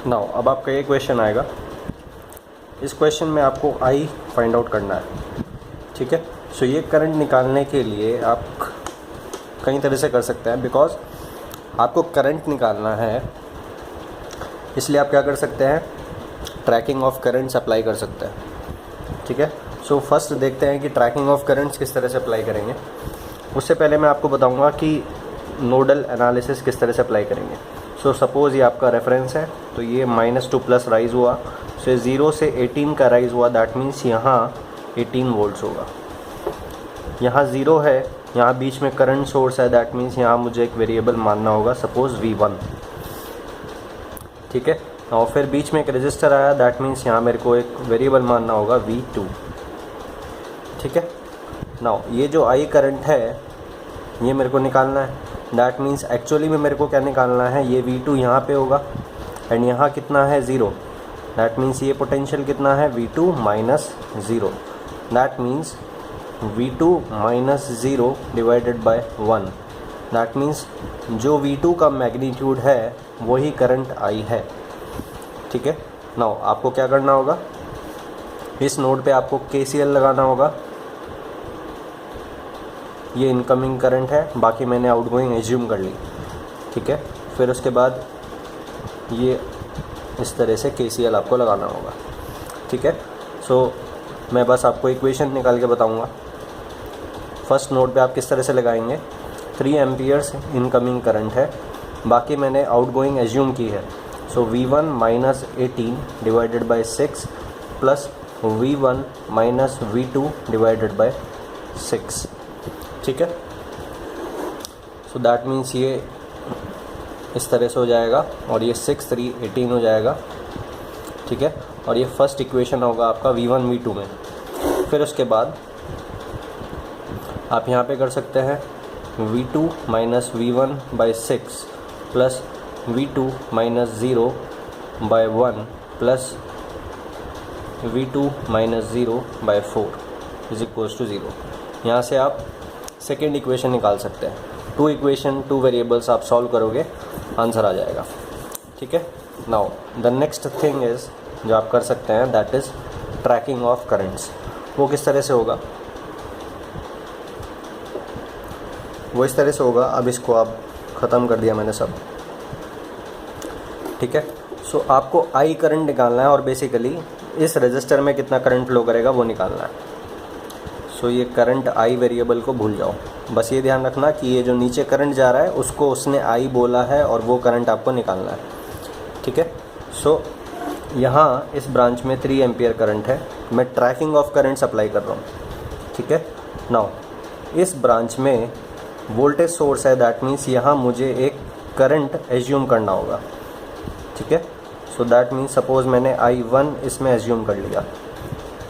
Now अब आपका ये क्वेश्चन आएगा, इस क्वेश्चन में आपको आई फाइंड आउट करना है, ठीक है। सो ये करंट निकालने के लिए आप कई तरह से कर सकते हैं, बिकॉज आपको करंट निकालना है, इसलिए आप क्या कर सकते हैं, ट्रैकिंग ऑफ करंट्स अप्लाई कर सकते हैं, ठीक है। सो फर्स्ट देखते हैं कि ट्रैकिंग ऑफ करंट्स किस तरह से अप्लाई करेंगे। उससे पहले मैं आपको बताऊंगा कि नोडल एनालिसिस किस तरह से अप्लाई करेंगे। सो सपोज़ ये आपका रेफरेंस है, तो ये -2 प्लस राइज हुआ, सो 0 से 18 का राइज हुआ, दैट मीन्स यहाँ 18 वोल्ट्स होगा। यहाँ 0 है, यहाँ बीच में करंट सोर्स है, दैट मीन्स यहाँ मुझे एक वेरिएबल मानना होगा, सपोज़ V1, ठीक है। और फिर बीच में एक रजिस्टर आया, दैट मीन्स यहाँ मेरे को एक वेरिएबल मानना होगा V2, ठीक है। नाउ ये जो आई करंट है ये मेरे को निकालना है, दैट मीन्स एक्चुअली में मेरे को क्या निकालना है, ये V2 यहाँ पे होगा एंड यहाँ कितना है 0, दैट मीन्स ये पोटेंशियल कितना है V2 minus 0, that means V2 minus 0 divided by 1, that means जो V2 का मैग्नीट्यूड है वही करंट आई है, ठीक है। नाउ आपको क्या करना होगा, इस नोड पे आपको KCL लगाना होगा। ये इनकमिंग करंट है, बाकी मैंने आउटगोइंग एज्यूम कर ली, ठीक है। फिर उसके बाद ये इस तरह से KCL आपको लगाना होगा, ठीक है। सो मैं बस आपको इक्वेशन निकाल के बताऊंगा। फर्स्ट नोड पे आप किस तरह से लगाएंगे, 3 एम्पियर्स इनकमिंग करंट है, बाकी मैंने आउटगोइंग एज्यूम की है। सो V1 minus 18 divided by 6 plus V1 minus V2 divided by 6, ठीक है। सो दैट मीन्स ये इस तरह से हो जाएगा और ये 6 3 18 हो जाएगा, ठीक है। और ये फर्स्ट इक्वेशन होगा आपका V1 V2 में। फिर उसके बाद आप यहाँ पे कर सकते हैं V2 minus V1 by 6 plus V2 minus 0 by 1 plus V2 minus 0 by 4 is equals to 0। यहाँ से आप सेकेंड इक्वेशन निकाल सकते हैं। 2 इक्वेशन 2 वेरिएबल्स आप सॉल्व करोगे, आंसर आ जाएगा, ठीक है। Now the next thing is जो आप कर सकते हैं, that is tracking of currents. वो किस तरह से होगा, वो इस तरह से होगा। अब इसको आप ख़त्म कर दिया मैंने सब, ठीक है। सो आपको आई करंट निकालना है और बेसिकली इस रजिस्टर में कितना करंट फ्लो करेगा वो निकालना है। सो ये करंट आई वेरिएबल को भूल जाओ, बस ये ध्यान रखना कि ये जो नीचे करंट जा रहा है उसको उसने आई बोला है और वो करंट आपको निकालना है, ठीक है। सो यहाँ इस ब्रांच में 3 एम्पियर करंट है, मैं ट्रैकिंग ऑफ करंट्स अप्लाई कर रहा हूँ, ठीक है। नाउ इस ब्रांच में वोल्टेज सोर्स है, दैट मीन्स यहाँ मुझे एक करंट एज्यूम करना होगा, ठीक है। सो दैट मीन्स सपोज़ मैंने I1 इसमें एज्यूम कर लिया।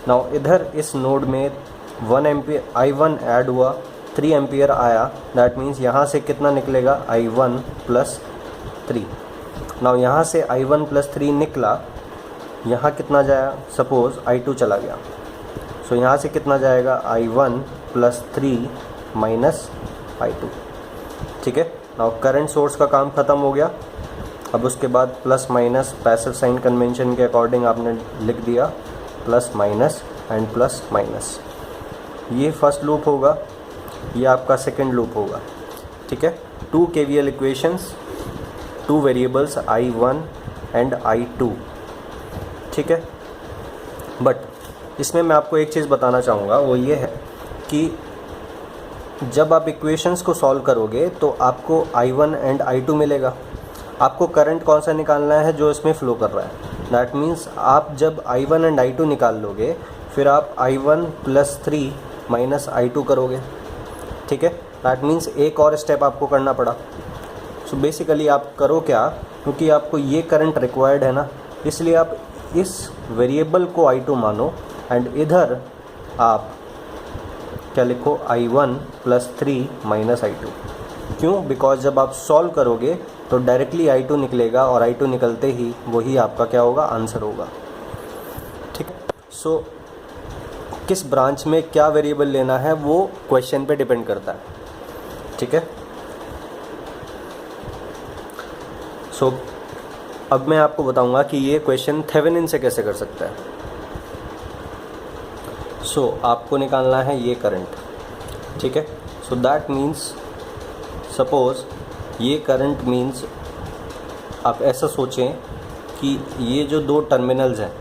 नाउ इधर इस नोड में 1 एम्पियर I1 ऐड हुआ, 3 एम्पियर आया, दैट मीन्स यहाँ से कितना निकलेगा I1 प्लस 3। नाउ यहाँ से I1 प्लस 3 निकला, यहाँ कितना जाएगा, सपोज़ I2 चला गया, सो यहाँ से कितना जाएगा I1 प्लस 3 माइनस I2, ठीक है। नाउ करंट सोर्स का काम ख़त्म हो गया। अब उसके बाद plus minus passive sign convention के अकॉर्डिंग आपने लिख दिया, plus minus and plus minus. ये फर्स्ट लूप होगा, ये आपका सेकंड लूप होगा, ठीक है। 2 KVL equations, 2 variables I1 and I2, ठीक है। बट इसमें मैं आपको एक चीज़ बताना चाहूँगा, वो ये है कि जब आप इक्वेशंस को सॉल्व करोगे तो आपको I1 एंड I2 मिलेगा। आपको करंट कौन सा निकालना है, जो इसमें फ़्लो कर रहा है। दैट मीन्स आप जब I1 एंड I2 निकाल लोगे, फिर आप I1 प्लस 3 माइनस I2 करोगे, ठीक है। दैट मीन्स एक और स्टेप आपको करना पड़ा। सो बेसिकली आप करो क्या, क्योंकि आपको ये करंट रिक्वायर्ड है ना, इसलिए आप इस वेरिएबल को I2 मानो एंड इधर आप क्या लिखो, I1 प्लस 3 माइनस I2। क्यों, बिकॉज जब आप सॉल्व करोगे तो डायरेक्टली I2 निकलेगा और I2 निकलते ही वही आपका क्या होगा, आंसर होगा, ठीक है। सो किस ब्रांच में क्या वेरिएबल लेना है वो क्वेश्चन पे डिपेंड करता है, ठीक है। सो अब मैं आपको बताऊंगा कि ये क्वेश्चन थेवेनिन से कैसे कर सकता है। सो आपको निकालना है ये करंट, ठीक है। सो दैट मीन्स सपोज ये करंट मीन्स आप ऐसा सोचें कि ये जो दो टर्मिनल्स हैं,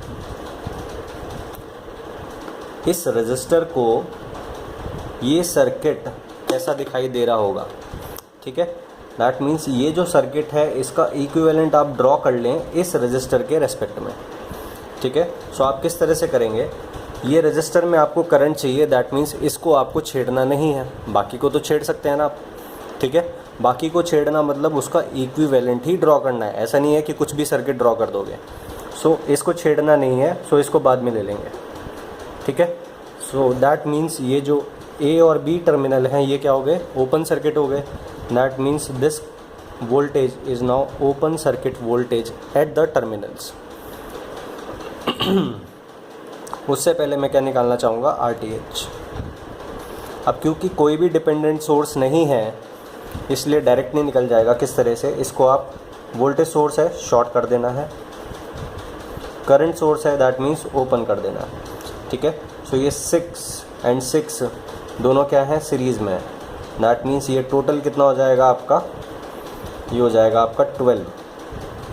इस रेजिस्टर को ये सर्किट कैसा दिखाई दे रहा होगा, ठीक है। दैट मीन्स ये जो सर्किट है इसका इक्विवेलेंट आप ड्रॉ कर लें इस रेजिस्टर के रेस्पेक्ट में, ठीक है। सो आप किस तरह से करेंगे, ये रेजिस्टर में आपको करंट चाहिए, दैट मीन्स इसको आपको छेड़ना नहीं है, बाकी को तो छेड़ सकते हैं ना आप, ठीक है। बाकी को छेड़ना मतलब उसका इक्विवेलेंट ही ड्रॉ करना है, ऐसा नहीं है कि कुछ भी सर्किट ड्रॉ कर दोगे। सो इसको छेड़ना नहीं है, सो इसको बाद में ले लेंगे, ठीक है। सो दैट मीन्स ये जो ए और बी टर्मिनल हैं ये क्या हो गए, ओपन सर्किट हो गए। That means this voltage is now open circuit voltage at the terminals. उससे पहले मैं क्या निकालना चाहूँगा, RTH। अब क्योंकि कोई भी डिपेंडेंट सोर्स नहीं है इसलिए डायरेक्ट नहीं निकल जाएगा। किस तरह से, इसको आप वोल्टेज सोर्स है शॉर्ट कर देना है, करंट सोर्स है दैट मीन्स ओपन कर देना है, ठीक है। सो ये 6 और 6 दोनों क्या है, सीरीज़ में है। दैट मीन्स ये टोटल कितना हो जाएगा आपका, ये हो जाएगा आपका 12।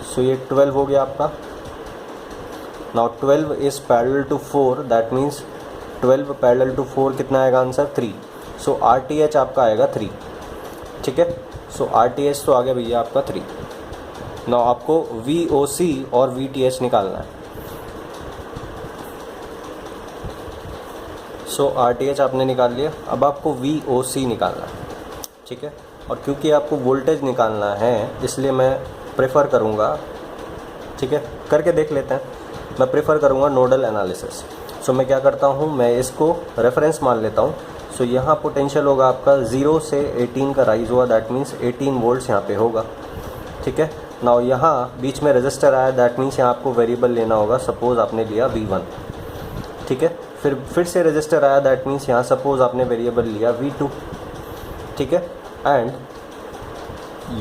सो ये 12 हो गया आपका। Now 12 is parallel to 4, that means 12 parallel to 4 कितना आएगा आंसर, 3। सो RTH आपका आएगा 3, ठीक है। सो RTH तो आ गया भैया आपका 3। नाउ आपको VOC और VTH निकालना है। सो RTH आपने निकाल लिया, अब आपको VOC निकालना है, ठीक है। और क्योंकि आपको वोल्टेज निकालना है इसलिए मैं प्रेफर करूँगा, ठीक है, करके देख लेते हैं। मैं प्रेफर करूँगा नोडल एनालिसिस। सो मैं क्या करता हूँ, मैं इसको रेफरेंस मान लेता हूँ। सो यहाँ पोटेंशियल होगा आपका 0 से 18 का राइज हुआ, दैट मीन्स 18 वोल्ट्स यहाँ पे होगा, ठीक है। नाउ यहाँ बीच में रजिस्टर आया, दैट मीन्स यहाँ आपको वेरिएबल लेना होगा। सपोज़ आपने लिया V1, ठीक है। फिर से रजिस्टर आया, दैट मीन्स यहाँ सपोज़ आपने वेरिएबल लिया V2, ठीक है। एंड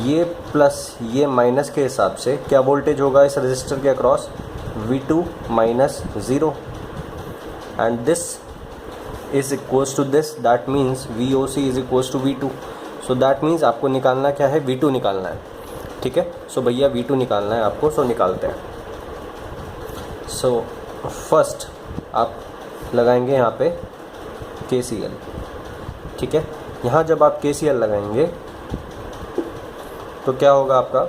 ये प्लस ये माइनस के हिसाब से क्या वोल्टेज होगा इस रजिस्टर के across, V2 minus 0 and this is equals to this, that means VOC is equals to V2। So that means आपको निकालना क्या है, V2 निकालना है, ठीक है। सो भैया V2 निकालना है आपको, सो निकालते हैं। सो फर्स्ट आप लगाएंगे यहाँ पे KCL, ठीक है। यहाँ जब आप KCL लगाएंगे तो क्या होगा आपका,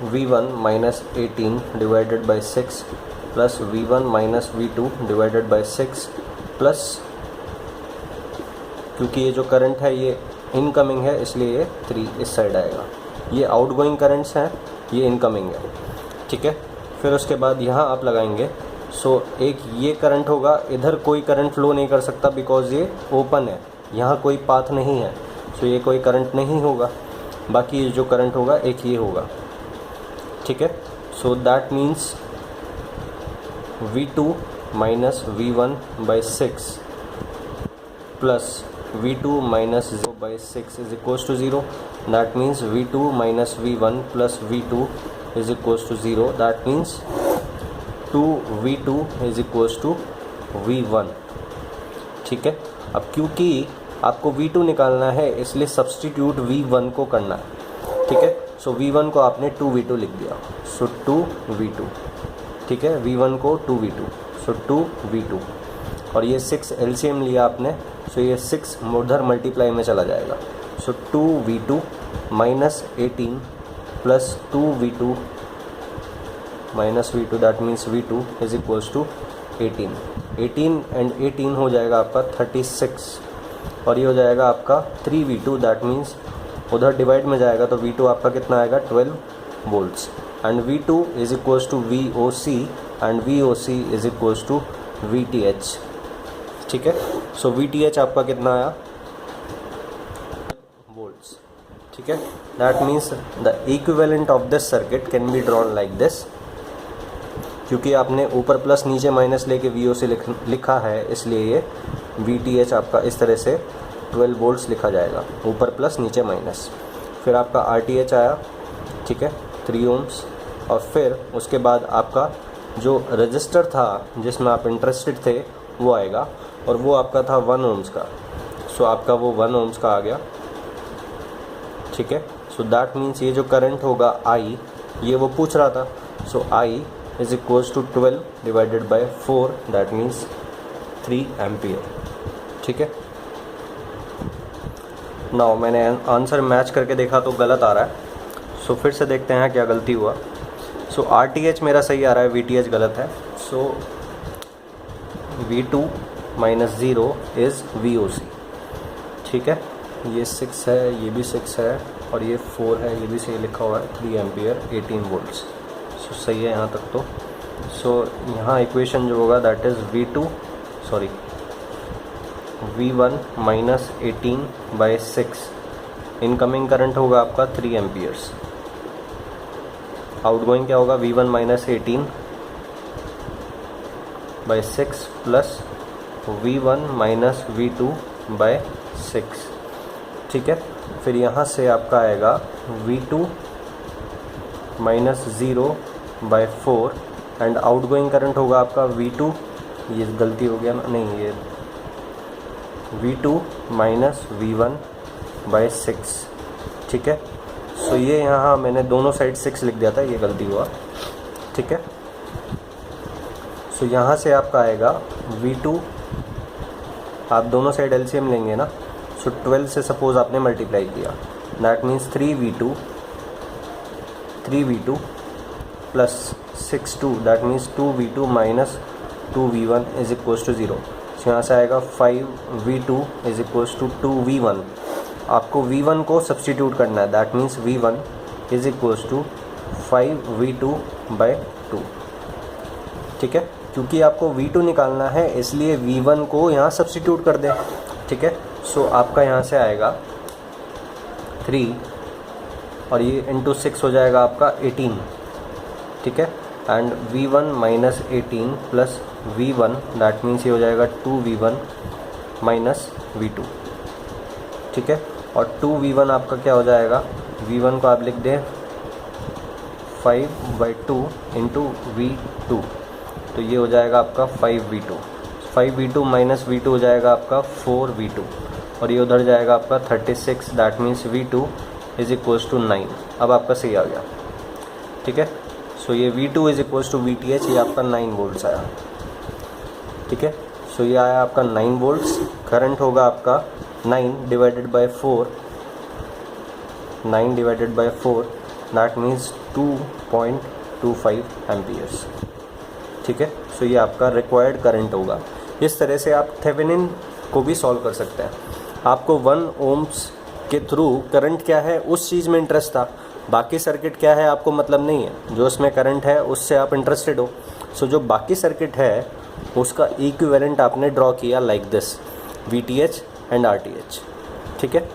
V1 minus 18 divided by 6 plus V1 minus V2 divided by 6 plus, क्योंकि ये जो करंट है ये इनकमिंग है इसलिए ये 3 इस साइड आएगा। ये आउटगोइंग करंट्स हैं, ये इनकमिंग है, ठीक है। फिर उसके बाद यहाँ आप लगाएंगे। सो एक ये करंट होगा, इधर कोई करंट फ्लो नहीं कर सकता बिकॉज ये ओपन है, यहाँ कोई पाथ नहीं है, सो ये कोई करंट नहीं होगा। बाकी जो करंट होगा एक ये होगा, ठीक है। So that means V2 minus V1 by 6 plus V2 minus 0 by 6 is equals to 0। That means V2 minus V1 plus V2 is equals to 0। That means 2V2 is equals to V1, ठीक है। अब क्योंकि आपको V2 निकालना है इसलिए substitute V1 को करना है, ठीक है। सो V1 को आपने 2V2 लिख दिया, सो 2V2, ठीक है। V1 को 2V2, सो 2V2 और ये 6 LCM लिया आपने, सो ये 6 उधर मल्टीप्लाई में चला जाएगा। So 2V2 minus 18 plus 2V2 minus V2, that means V2 is equals to 18। 18 and 18 हो जाएगा आपका 36 और ये हो जाएगा आपका 3V2, दैट मीन्स उधर डिवाइड में जाएगा तो V2 आपका कितना आएगा 12 volts and V2 is equals to VOC and VOC is equals to VTH, ठीक है। सो VTH आपका कितना आया, वोल्ट्स, ठीक है। That means the equivalent of this circuit can be drawn like this. क्योंकि आपने ऊपर प्लस नीचे माइनस लेके VOC लिखा है इसलिए ये VTH आपका इस तरह से 12 वोल्ट्स लिखा जाएगा, ऊपर प्लस नीचे माइनस। फिर आपका RTH आया, ठीक है, 3 ओम्स। और फिर उसके बाद आपका जो रजिस्टर था जिसमें आप इंटरेस्टेड थे वो आएगा, और वो आपका था 1 ओम्स का। सो आपका वो 1 ओम्स का आ गया, ठीक है। सो दैट मीन्स ये जो करंट होगा I, ये वो पूछ रहा था। So I is equals to 12 divided by 4, that means 3 ampere, ठीक है। नाउ मैंने आंसर मैच करके देखा तो गलत आ रहा है, सो फिर से देखते हैं क्या गलती हुआ। सो RTH मेरा सही आ रहा है, VTH गलत है। सो V2 माइनस 0 इज़ VOC, ठीक है। ये 6 है, ये भी 6 है, और ये 4 है, ये भी सही लिखा हुआ है, 3 एम्पियर 18 वोल्ट्स। सो सही है यहाँ तक तो। सो यहाँ इक्वेशन जो होगा that is V1 minus 18/6। Incoming current होगा आपका 3 एम्पियर्स। आउटगोइंग क्या होगा, V1 minus 18/6 plus V1 minus V2/6, ठीक है। फिर यहाँ से आपका आएगा V2 minus 0/4 and outgoing current होगा आपका V2, ये गलती हो गया ना, नहीं, ये V2 माइनस V1/6, ठीक है। सो ये यहाँ मैंने दोनों साइड 6 लिख दिया था, ये गलती हुआ, ठीक है। सो यहाँ से आपका आएगा V2, आप दोनों साइड LCM लेंगे ना। सो 12 से सपोज आपने मल्टीप्लाई किया, that means 3V2 plus 6 that means 2V2 minus 2V1 is equals to 0। So यहाँ से आएगा 5V2 is equals to 2V1। आपको V1 को सब्सटीट्यूट करना है, that means V1 is equals to 5V2/2, ठीक है। क्योंकि आपको V2 निकालना है इसलिए V1 को यहाँ सब्सटीट्यूट कर दें, ठीक है। सो आपका यहाँ से आएगा 3 और ये इंटू 6 हो जाएगा आपका 18, ठीक है। And V1 minus 18 plus V1 that means ये हो जाएगा 2V1 माइनस V2, ठीक है। और 2V1 आपका क्या हो जाएगा, V1 को आप लिख दें 5/2 इंटू V2, तो ये हो जाएगा आपका 5V2 माइनस V2 हो जाएगा आपका 4V2, और ये उधर जाएगा आपका 36, that means V2 is equals to 9। अब आपका सही आ गया, ठीक है। सो ये V2 is equals to VTH, ये आपका 9 वोल्ट्स आया, ठीक है। सो ये आया आपका 9 वोल्ट्स। करंट होगा आपका 9 divided by 4, that means 2.25 amperes, ठीक है। सो ये आपका रिक्वायर्ड करंट होगा। इस तरह से आप थेवेनिन को भी सॉल्व कर सकते हैं। आपको 1 ओम्स के थ्रू करंट क्या है उस चीज़ में इंटरेस्ट था, बाकी सर्किट क्या है आपको मतलब नहीं है। जो उसमें करंट है उससे आप इंटरेस्टेड हो। सो जो बाकी सर्किट है उसका इक्विवेलेंट आपने ड्रॉ किया like this, VTH and RTH, ठीक है।